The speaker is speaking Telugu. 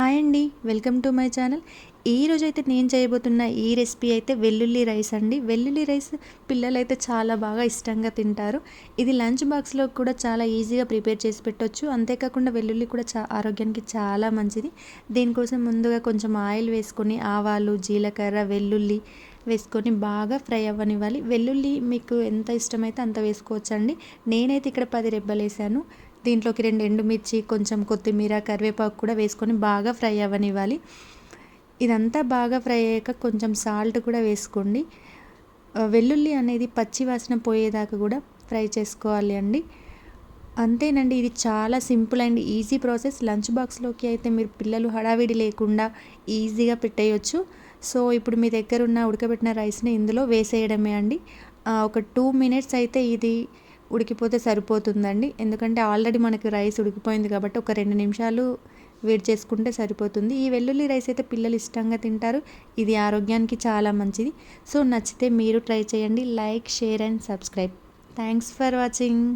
హాయ్ అండి. Welcome to my channel. ఈరోజైతే నేను చేయబోతున్న ఈ రెసిపీ అయితే వెల్లుల్లి రైస్ అండి. వెల్లుల్లి రైస్ పిల్లలైతే చాలా బాగా ఇష్టంగా తింటారు. ఇది లంచ్ బాక్స్‌లో కూడా చాలా ఈజీగా ప్రిపేర్ చేసి పెట్టొచ్చు. అంతేకాకుండా వెల్లుల్లి కూడా ఆరోగ్యానికి చాలా మంచిది. దీనికోసం ముందుగా కొంచెం ఆయిల్ వేసుకొని ఆవాలు, జీలకర్ర, వెల్లుల్లి వేసుకొని బాగా ఫ్రై అవ్వనివ్వాలి. వెల్లుల్లి మీకు ఎంత ఇష్టమైతే అంత వేసుకోవచ్చండి. నేనైతే ఇక్కడ 10 రెబ్బలేసాను. దీంట్లోకి 2 ఎండుమిర్చి, కొంచెం కొత్తిమీర, కరివేపాకు కూడా వేసుకొని బాగా ఫ్రై అవ్వనివ్వాలి. ఇదంతా బాగా ఫ్రై అయ్యాక కొంచెం సాల్ట్ కూడా వేసుకోండి. వెల్లుల్లి అనేది పచ్చి వాసన పోయేదాకా కూడా ఫ్రై చేసుకోవాలి అండి. అంతేనండి. ఇది చాలా simple and easy process. Lunch బాక్స్‌లోకి అయితే మీరు పిల్లలు హడావిడి లేకుండా ఈజీగా పెట్టేయొచ్చు. సో, ఇప్పుడు మీ దగ్గర ఉన్న ఉడకబెట్టిన రైస్‌ని ఇందులో వేసేయడమే అండి. ఒక 2 మినిట్స్ అయితే ఇది ఉడికిపోతే సరిపోతుందండి. ఎందుకంటే ఆల్రెడీ మనకి రైస్ ఉడికిపోయింది కాబట్టి ఒక 2 నిమిషాలు వేడి చేసుకుంటే సరిపోతుంది. ఈ వెల్లుల్లి రైస్ అయితే పిల్లలు ఇష్టంగా తింటారు. ఇది ఆరోగ్యానికి చాలా మంచిది. సో, నచ్చితే మీరు ట్రై చేయండి. Like, share and subscribe. Thanks for watching.